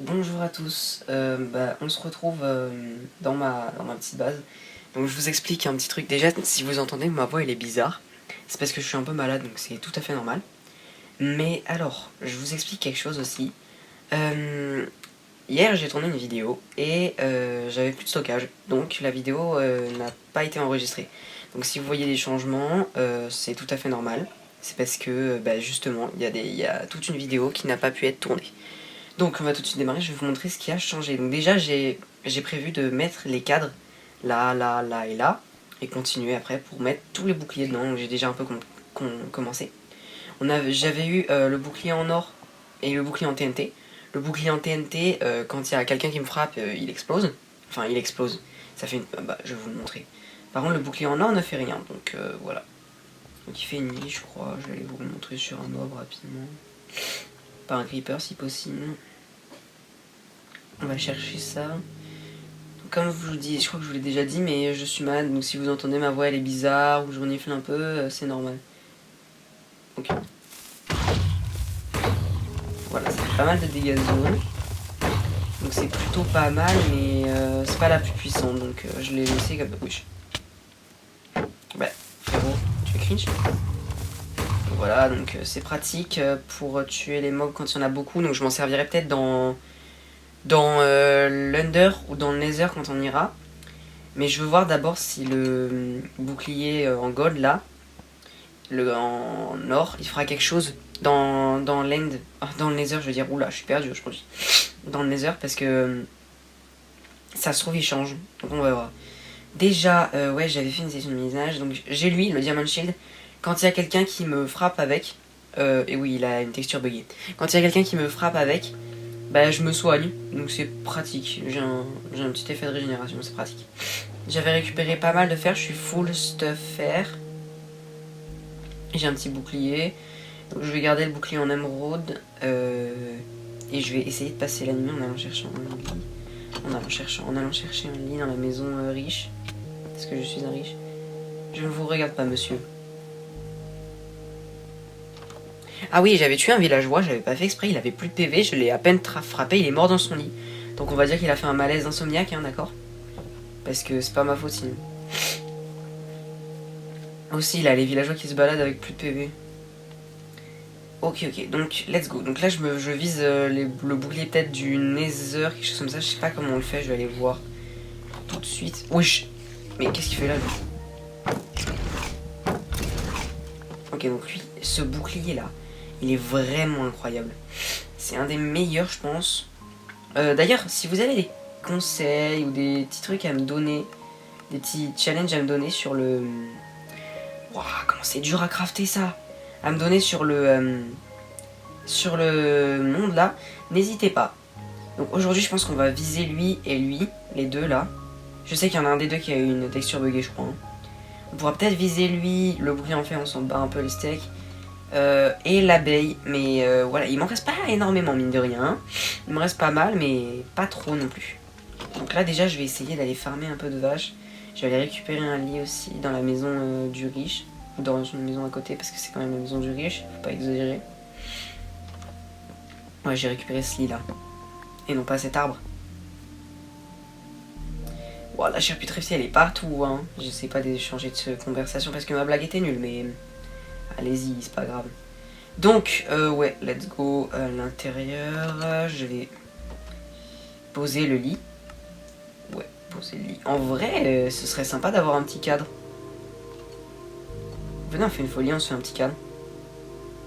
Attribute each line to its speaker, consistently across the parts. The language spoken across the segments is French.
Speaker 1: Bonjour à tous, on se retrouve dans ma petite base. Donc je vous explique un petit truc. Déjà, si vous entendez que ma voix elle est bizarre, c'est parce que je suis un peu malade, donc c'est tout à fait normal. Mais alors, je vous explique quelque chose aussi. Euh, Hier j'ai tourné une vidéo et j'avais plus de stockage, donc la vidéo n'a pas été enregistrée. Donc si vous voyez des changements, c'est tout à fait normal. C'est parce que justement, il y a toute une vidéo qui n'a pas pu être tournée. Donc on va tout de suite démarrer, je vais vous montrer ce qui a changé. Donc déjà j'ai prévu de mettre les cadres là, là, là et là, et continuer après pour mettre tous les boucliers dedans. Donc j'ai déjà un peu commencé. J'avais eu le bouclier en or et le bouclier en TNT. Le bouclier en TNT, quand il y a quelqu'un qui me frappe, il explose. Enfin il explose. Ça fait une... je vais vous le montrer. Par contre le bouclier en or ne fait rien, donc voilà. Donc il fait une nuit je crois, je vais aller vous le montrer sur un mob rapidement. Pas un creeper si possible. On va chercher ça. Donc, comme je vous dis, je crois que je vous l'ai déjà dit, mais je suis malade, donc si vous entendez ma voix elle est bizarre ou je renifle un peu, c'est normal. Ok. Voilà, ça fait pas mal de dégâts de zone. Donc c'est plutôt pas mal, mais c'est pas la plus puissante, donc je l'ai laissé comme... Oui. Bah, frérot, tu es cringe. Voilà, donc c'est pratique pour tuer les mobs quand il y en a beaucoup, donc je m'en servirai peut-être dans l'Under ou dans le Nether quand on ira. Mais je veux voir d'abord si le bouclier en gold là, en or, il fera quelque chose dans l'end, dans le nether je veux dire. Oula, je suis perdu je crois. Dans le nether parce que ça se trouve il change. Donc on va voir. Déjà, ouais, j'avais fait une session de minage, donc j'ai lui, le Diamond Shield. Quand il y a quelqu'un qui me frappe avec, et oui, il a une texture buggée. Quand il y a quelqu'un qui me frappe avec, bah je me soigne, donc c'est pratique. J'ai un petit effet de régénération, c'est pratique. J'avais récupéré pas mal de fer, je suis full stuff fer. J'ai un petit bouclier, donc je vais garder le bouclier en émeraude. Et je vais essayer de passer la nuit en allant chercher un lit. En allant chercher un lit dans la maison riche. Parce que je suis un riche. Je ne vous regarde pas, monsieur. Ah oui, j'avais tué un villageois, j'avais pas fait exprès, il avait plus de PV, je l'ai à peine frappé, il est mort dans son lit. Donc on va dire qu'il a fait un malaise insomniaque, hein, d'accord? Parce que c'est pas ma faute sinon. Aussi, il a les villageois qui se baladent avec plus de PV. Ok, donc let's go. Donc là, je vise le bouclier peut-être du Nether, quelque chose comme ça. Je sais pas comment on le fait, je vais aller voir tout de suite. Wesh. Mais qu'est-ce qu'il fait là, lui? Ok, donc lui, ce bouclier là, il est vraiment incroyable. C'est un des meilleurs, je pense. D'ailleurs, si vous avez des conseils ou des petits trucs à me donner, des petits challenges à me donner sur le... Waouh, comment c'est dur à crafter ça! À me donner sur le monde là, n'hésitez pas. Donc aujourd'hui, je pense qu'on va viser lui et lui, les deux là. Je sais qu'il y en a un des deux qui a eu une texture buggée, je crois. Hein. On pourra peut-être viser lui, le bouclier en fait, on s'en bat un peu les steaks. Et l'abeille, mais voilà, il m'en reste pas énormément, mine de rien. Hein. Il me reste pas mal, mais pas trop non plus. Donc là, déjà, je vais essayer d'aller farmer un peu de vaches. Je vais aller récupérer un lit aussi dans la maison du riche. Ou dans une maison à côté, parce que c'est quand même la maison du riche, faut pas exagérer. Ouais, j'ai récupéré ce lit là. Et non pas cet arbre. Wow, la chair putréfiée elle est partout. Hein. J'essaie pas de changer de conversation parce que ma blague était nulle, mais allez-y, c'est pas grave. Donc, ouais, let's go à l'intérieur. Je vais poser le lit. Ouais, poser le lit. En vrai, ce serait sympa d'avoir un petit cadre. Venez, on fait une folie, on se fait un petit cadre.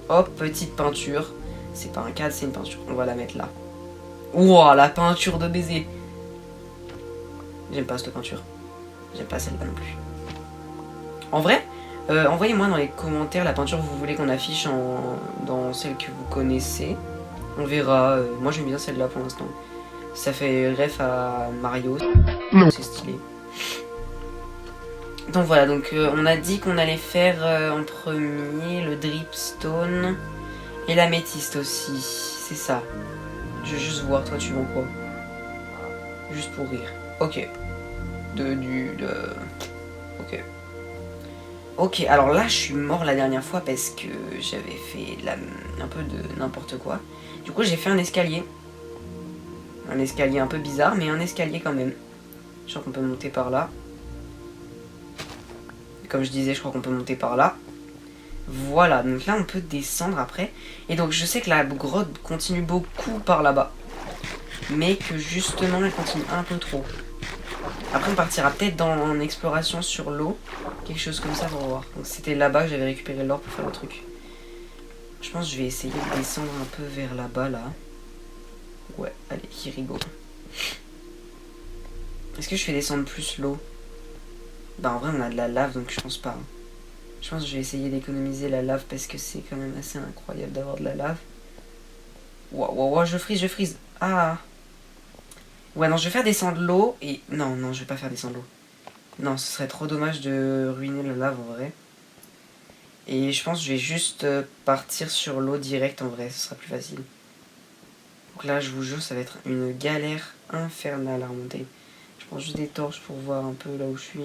Speaker 1: Hop, petite peinture. C'est pas un cadre, c'est une peinture. On va la mettre là. Ouah, la peinture de baiser. J'aime pas cette peinture. J'aime pas celle-là non plus. En vrai, envoyez-moi dans les commentaires la peinture que vous voulez qu'on affiche dans celle que vous connaissez. On verra. Moi j'aime bien celle-là pour l'instant. Ça fait ref à Mario. C'est stylé. Donc voilà, donc on a dit qu'on allait faire en premier le dripstone et l'améthyste aussi. C'est ça. Je veux juste voir, toi tu vends quoi? Juste pour rire. Ok. Ok. Ok, alors là je suis mort la dernière fois parce que j'avais fait un peu de n'importe quoi. Du coup j'ai fait un escalier. Un escalier un peu bizarre, mais un escalier quand même. Je crois qu'on peut monter par là. Comme je disais, je crois qu'on peut monter par là. Voilà, donc là on peut descendre après. Et donc je sais que la grotte continue beaucoup par là-bas. Mais que justement elle continue un peu trop. Après on partira peut-être en exploration sur l'eau. Quelque chose comme ça pour voir. Donc c'était là-bas que j'avais récupéré l'or pour faire le truc. Je pense que je vais essayer de descendre un peu vers là-bas là. Ouais, allez, here we go. Est-ce que je fais descendre plus l'eau? Bah en vrai on a de la lave donc je pense pas. Je pense que je vais essayer d'économiser la lave parce que c'est quand même assez incroyable d'avoir de la lave. Waouh, je frise. Ah. Ouais, non, je vais faire descendre l'eau et... Non, je vais pas faire descendre l'eau. Non, ce serait trop dommage de ruiner la lave en vrai. Et je pense que je vais juste partir sur l'eau direct en vrai, ce sera plus facile. Donc là, je vous jure, ça va être une galère infernale à remonter. Je prends juste des torches pour voir un peu là où je suis.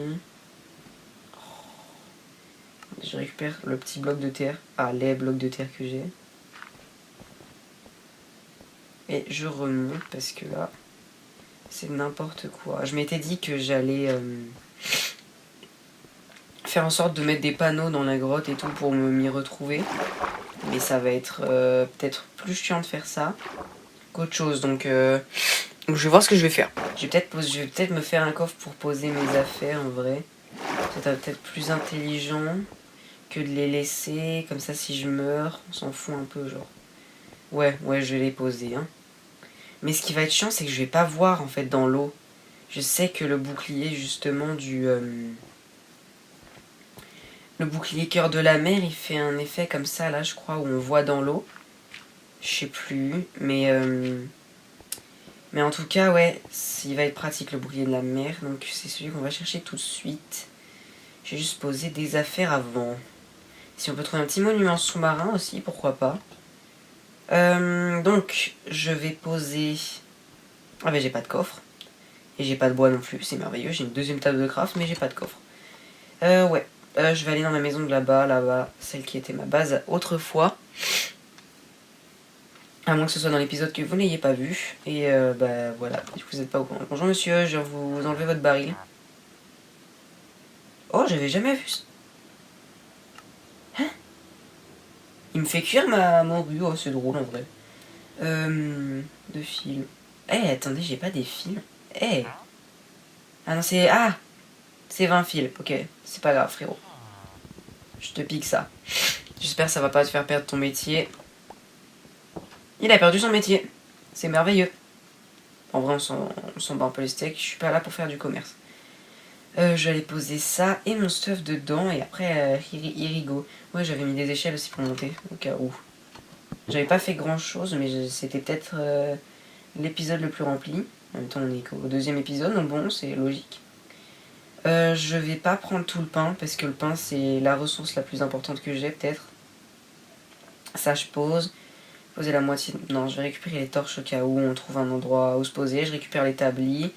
Speaker 1: Je récupère le petit bloc de terre. Ah, les blocs de terre que j'ai. Et je remonte parce que là, c'est n'importe quoi. Je m'étais dit que j'allais faire en sorte de mettre des panneaux dans la grotte et tout pour m'y retrouver. Mais ça va être peut-être plus chiant de faire ça qu'autre chose. Donc je vais voir ce que je vais faire. Je vais peut-être me faire un coffre pour poser mes affaires en vrai. C'est peut-être plus intelligent que de les laisser. Comme ça, si je meurs, on s'en fout un peu, genre. Ouais, je vais les poser. Hein. Mais ce qui va être chiant, c'est que je vais pas voir en fait dans l'eau. Je sais que le bouclier justement le bouclier cœur de la mer, il fait un effet comme ça là, je crois, où on voit dans l'eau. Je sais plus, mais en tout cas, ouais, il va être pratique le bouclier de la mer, donc c'est celui qu'on va chercher tout de suite. J'ai juste posé des affaires avant. Si on peut trouver un petit monument sous-marin aussi, pourquoi pas. Donc, je vais poser... Ah ben j'ai pas de coffre. Et j'ai pas de bois non plus, c'est merveilleux. J'ai une deuxième table de craft, mais j'ai pas de coffre. Ouais. Je vais aller dans la maison de là-bas, celle qui était ma base autrefois. À moins que ce soit dans l'épisode que vous n'ayez pas vu. Et bah voilà, vous n'êtes pas au courant. Bonjour monsieur, je viens vous enlever votre baril. Oh, j'avais jamais vu ça. Hein? Il me fait cuire ma morue, oh c'est drôle en vrai. De fils. Eh, attendez, j'ai pas des fils. Eh. Ah non, c'est... Ah, c'est 20 fils, ok. C'est pas grave, frérot. Je te pique ça. J'espère que ça va pas te faire perdre ton métier. Il a perdu son métier. C'est merveilleux. En vrai, on s'en bat un peu les steaks. Je suis pas là pour faire du commerce. J'allais poser ça et mon stuff dedans. Et après, Irigo. Ouais, j'avais mis des échelles aussi pour monter. Au cas où. J'avais pas fait grand chose, mais c'était peut-être l'épisode le plus rempli. En même temps, on est au deuxième épisode, donc bon, c'est logique. Je vais pas prendre tout le pain, parce que le pain, c'est la ressource la plus importante que j'ai, peut-être. Ça, je pose. Poser la moitié... Non, je vais récupérer les torches au cas où on trouve un endroit où se poser. Je récupère l'établi.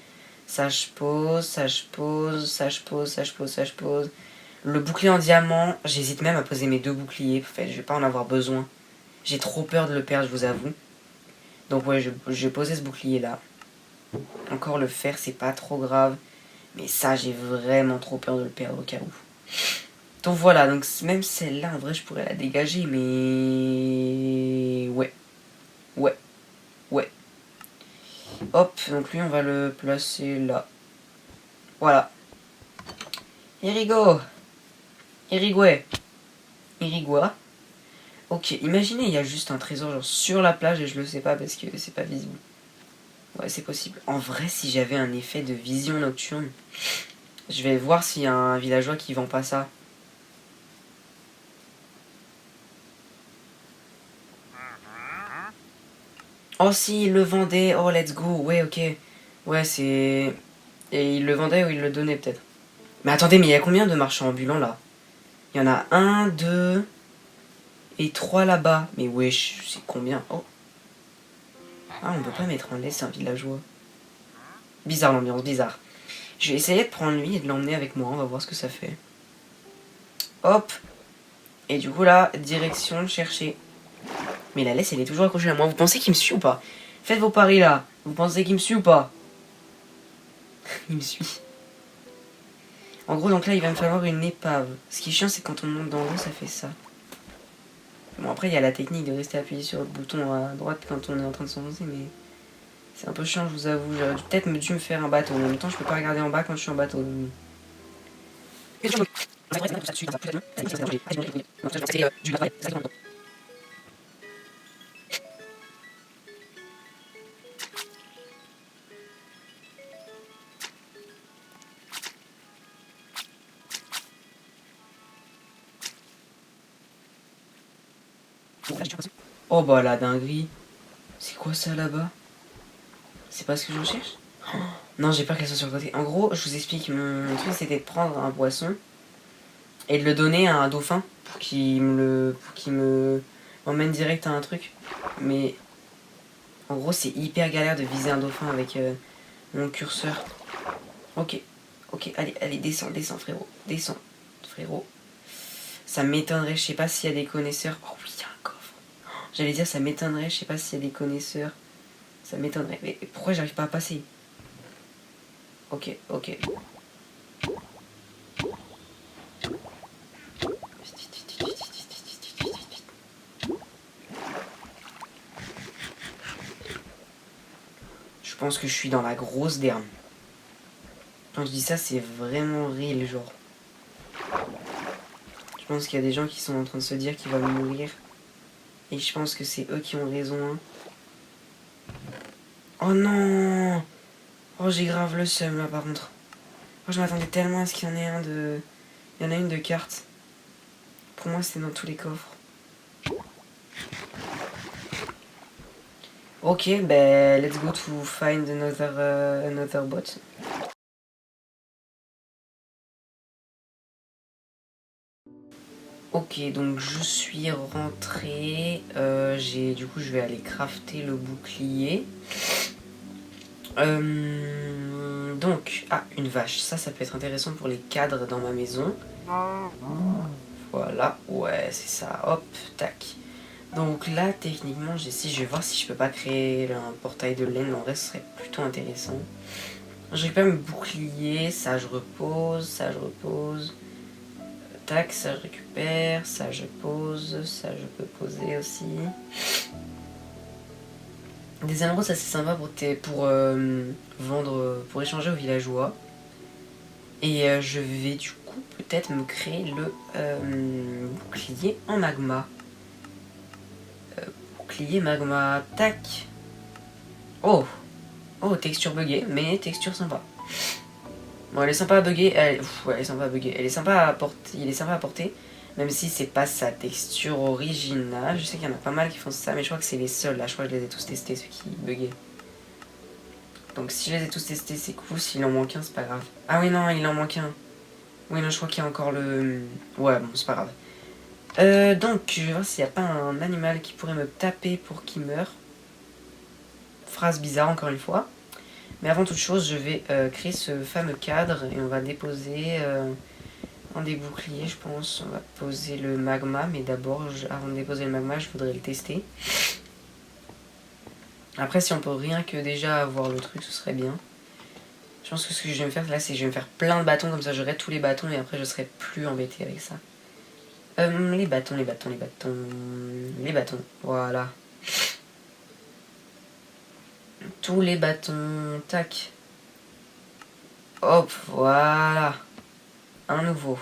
Speaker 1: Ça, je pose. Ça, je pose. Ça, je pose. Ça, je pose. Ça, je pose. Le bouclier en diamant, j'hésite même à poser mes 2 boucliers. En fait, je vais pas en avoir besoin. J'ai trop peur de le perdre, je vous avoue. Donc ouais, je vais poser ce bouclier-là. Encore le fer, c'est pas trop grave. Mais ça, j'ai vraiment trop peur de le perdre au cas où. Donc voilà, donc même celle-là, en vrai, je pourrais la dégager, mais... Ouais. Hop, donc lui, on va le placer là. Voilà. Irigo. Irigua. Ok, imaginez, il y a juste un trésor genre sur la plage et je le sais pas parce que c'est pas visible. Ouais, c'est possible. En vrai, si j'avais un effet de vision nocturne, je vais voir s'il y a un villageois qui vend pas ça. Oh si, il le vendait. Oh, let's go. Ouais, ok. Ouais, c'est... Et il le vendait ou il le donnait peut-être. Mais attendez, mais il y a combien de marchands ambulants là? Il y en a 1, 2 et 3 là-bas. Mais wesh, c'est combien? Oh. Ah, on peut pas mettre en laisse un villageois. Bizarre l'ambiance, bizarre. Je vais essayer de prendre lui et de l'emmener avec moi. On va voir ce que ça fait. Hop. Et du coup là, direction chercher. Mais la laisse, elle est toujours accrochée à moi. Vous pensez qu'il me suit ou pas? Faites vos paris là. Vous pensez qu'il me suit ou pas? Il me suit. En gros, donc là, il va me falloir une épave. Ce qui est chiant, c'est quand on monte dans l'eau, ça fait ça. Bon, après, il y a la technique de rester appuyé sur le bouton à droite quand on est en train de s'enfoncer, mais c'est un peu chiant, je vous avoue. J'aurais peut-être dû me faire un bateau. En même temps, je peux pas regarder en bas quand je suis en bateau. Oh bah la dinguerie. C'est quoi ça là-bas? C'est pas ce que je recherche? Non, j'ai peur qu'elle soit sur le côté. En gros, je vous explique, mon truc c'était de prendre un poisson et de le donner à un dauphin pour qu'il me m'emmène direct à un truc. Mais en gros, c'est hyper galère de viser un dauphin avec mon curseur. Ok, allez, descends, frérot. Descends, frérot. Ça m'étonnerait, je sais pas s'il y a des connaisseurs. Oh oui, il y a un coffre. J'allais dire, ça m'étonnerait, je sais pas s'il y a des connaisseurs. Ça m'étonnerait. Mais pourquoi j'arrive pas à passer? Ok. Je pense que je suis dans la grosse derme. Quand je dis ça, c'est vraiment réel, genre. Je pense qu'il y a des gens qui sont en train de se dire qu'ils vont mourir. Et je pense que c'est eux qui ont raison. Hein. Oh non! Oh, j'ai grave le seum là par contre. Moi, je m'attendais tellement à ce qu'il y en ait un de. Il y en a une de cartes. Pour moi, c'était dans tous les coffres. Ok, ben let's go to find another bot. Ok, donc je suis rentré. Du coup, je vais aller crafter le bouclier. Donc, une vache. Ça peut être intéressant pour les cadres dans ma maison. Voilà, ouais, c'est ça. Hop, tac. Donc là, techniquement, je vais voir si je peux pas créer un portail de laine. En vrai, ce serait plutôt intéressant. Je récupère mes boucliers, ça je repose. Tac, ça je récupère, ça je pose, ça je peux poser aussi. Des émeraudes, ça c'est sympa pour vendre, pour échanger aux villageois. Et je vais du coup peut-être me créer le bouclier en magma. Bouclier magma, tac. Oh, texture buggée, mais texture sympa. Bon, elle est sympa à bugger, elle est sympa à bugger. Il est sympa à porter, même si c'est pas sa texture originale. Je sais qu'il y en a pas mal qui font ça, mais je crois que c'est les seuls là. Je crois que je les ai tous testés, ceux qui buggaient. Donc si je les ai tous testés, c'est cool. S'il en manque un, c'est pas grave. Ah oui, non, il en manque un. Oui, non, je crois qu'il y a encore le. Ouais, bon, c'est pas grave. Donc, je vais voir s'il n'y a pas un animal qui pourrait me taper pour qu'il meure. Phrase bizarre, encore une fois. Mais avant toute chose, je vais créer ce fameux cadre et on va déposer un des boucliers, je pense. On va poser le magma, mais d'abord, avant de déposer le magma, je voudrais le tester. Après, si on peut rien que déjà avoir le truc, ce serait bien. Je pense que ce que je vais me faire là, c'est que je vais me faire plein de bâtons, comme ça j'aurai tous les bâtons et après je serai plus embêté avec ça. Les bâtons, voilà. Tous les bâtons, tac. Hop, voilà. Un nouveau.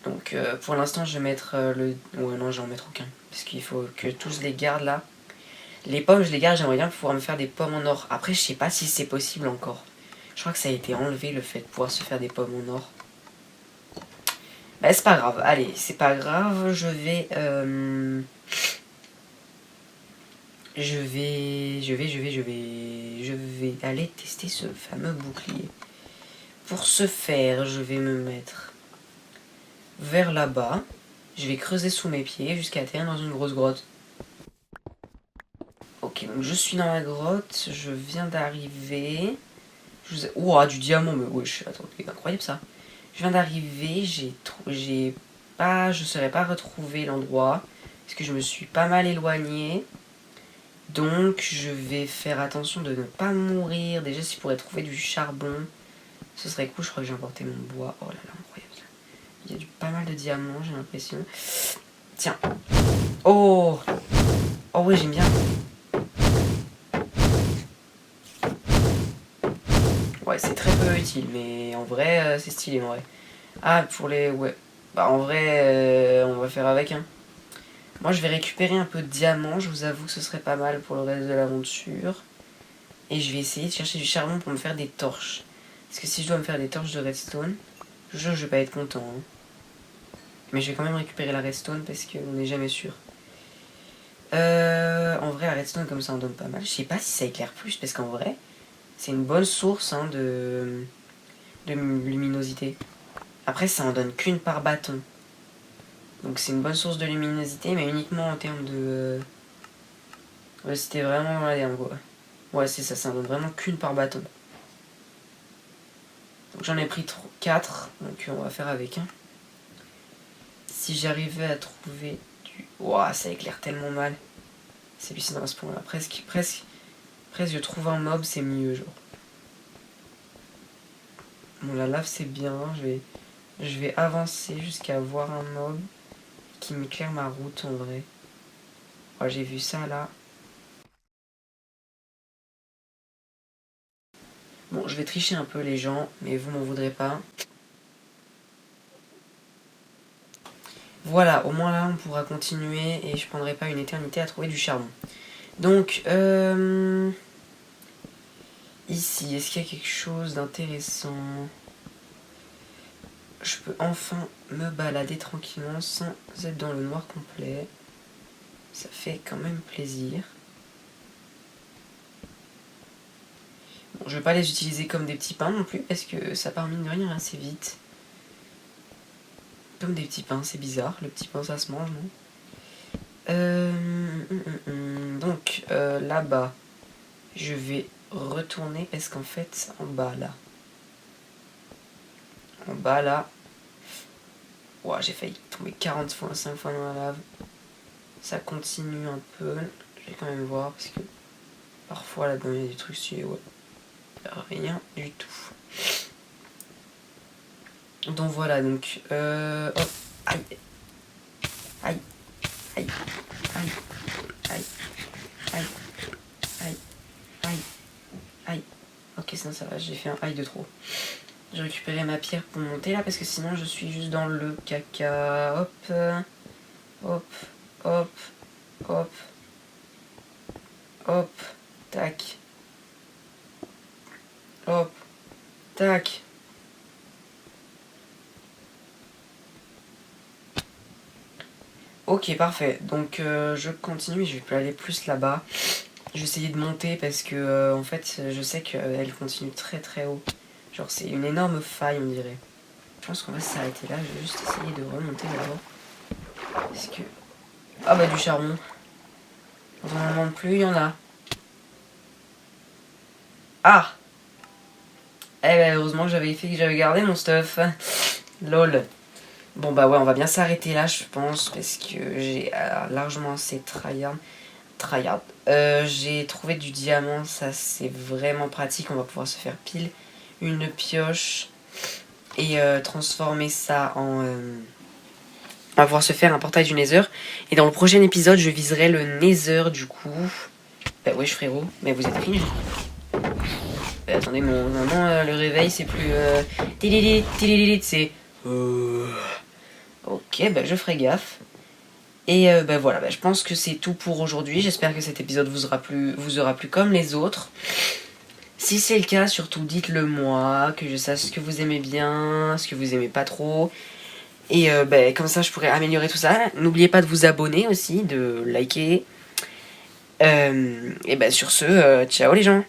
Speaker 1: Donc pour l'instant je vais mettre le... Ouais non, je vais en mettre aucun. Parce qu'il faut que tous les garde là. Les pommes je les garde, j'aimerais bien pouvoir me faire des pommes en or. Après je sais pas si c'est possible encore. Je crois que ça a été enlevé le fait de pouvoir se faire des pommes en or. Bah c'est pas grave, allez, c'est pas grave, je vais aller tester ce fameux bouclier. Pour ce faire, je vais me mettre vers là-bas. Je vais creuser sous mes pieds jusqu'à atterrir dans une grosse grotte. Ok, donc je suis dans la grotte, je viens d'arriver. Ouah, du diamant, mais wesh, attends, c'est incroyable ça. Je viens d'arriver, je saurais pas retrouver l'endroit, parce que je me suis pas mal éloigné. Donc je vais faire attention de ne pas mourir. Déjà si je pourrais trouver du charbon, ce serait cool. Je crois que j'ai emporté mon bois. Oh là là, incroyable. Il y a pas mal de diamants, j'ai l'impression. Tiens. Oh. Oh ouais, j'aime bien. Ouais, c'est très peu utile, mais en vrai, c'est stylé en vrai. Ah, pour les... Ouais. Bah en vrai, on va faire avec, hein. Moi, je vais récupérer un peu de diamants. Je vous avoue que ce serait pas mal pour le reste de l'aventure. Et je vais essayer de chercher du charbon pour me faire des torches. Parce que si je dois me faire des torches de redstone, je vais pas être content, hein. Mais je vais quand même récupérer la redstone parce qu'on n'est jamais sûr. En vrai, la redstone, comme ça, on donne pas mal. Je sais pas si ça éclaire plus, parce qu'en vrai, c'est une bonne source, hein, de luminosité. Après, ça en donne qu'une par bâton. Donc c'est une bonne source de luminosité, mais uniquement en termes de... Ouais, c'était vraiment dans la merde, quoi. Ouais, c'est ça, ça en donne vraiment qu'une par bâton. Donc j'en ai pris 4, donc on va faire avec, hein. Si j'arrivais à trouver du... Ouah, ça éclaire tellement mal. C'est hallucinant à ce point-là. Presque, je trouve un mob, c'est mieux, genre. Bon, la lave, c'est bien. Je vais avancer jusqu'à voir un mob qui m'éclaire ma route, en vrai. Ouais, j'ai vu ça, là. Bon, je vais tricher un peu, les gens, mais vous m'en voudrez pas. Voilà, au moins là, on pourra continuer et je prendrai pas une éternité à trouver du charbon. Donc, ici, est-ce qu'il y a quelque chose d'intéressant? Je peux enfin me balader tranquillement sans être dans le noir complet. Ça fait quand même plaisir. Bon, je vais pas les utiliser comme des petits pains non plus parce que ça part mine de rien assez vite. Comme des petits pains, c'est bizarre. Le petit pain, ça se mange, non? Donc, là-bas, je vais retourner parce qu'en fait, en bas, là, ouah, j'ai failli tomber 40 fois, 5 fois dans la lave. Ça continue un peu. Je vais quand même voir parce que parfois là-dedans il y a des trucs stylés, ouais. Rien du tout. Donc voilà, donc hop, aïe, aïe, aïe, aïe, aïe, aïe, aïe, aïe, aïe. Ok, sinon ça va, j'ai fait un aïe de trop. J'ai récupéré ma pierre pour monter là parce que sinon je suis juste dans le caca. Hop, hop, hop, hop, hop, tac, hop, tac. Ok, parfait. Donc je continue, je vais aller plus là-bas. Je vais essayer de monter parce que en fait je sais qu'elle continue très très haut. Genre c'est une énorme faille on dirait. Je pense qu'on va s'arrêter là, je vais juste essayer de remonter d'abord. Parce que... Ah bah du charbon. Quand on n'en demande plus, il y en a. Ah. Eh ben heureusement que j'avais gardé mon stuff. Lol. Bon bah ouais, on va bien s'arrêter là je pense parce que j'ai largement assez tryhard. J'ai trouvé du diamant, ça c'est vraiment pratique, on va pouvoir se faire pile une pioche et transformer ça en... on va pouvoir se faire un portail du Nether. Et dans le prochain épisode, je viserai le Nether du coup. Bah wesh frérot, mais vous êtes cringe. Attendez, maintenant le réveil c'est plus... c'est... Ok, bah je ferai gaffe. Et bah voilà, bah, je pense que c'est tout pour aujourd'hui. J'espère que cet épisode vous aura plu comme les autres. Si c'est le cas, surtout dites-le moi, que je sache ce que vous aimez bien, ce que vous aimez pas trop. Et bah, comme ça, je pourrais améliorer tout ça. N'oubliez pas de vous abonner aussi, de liker. Et bah sur ce, ciao les gens.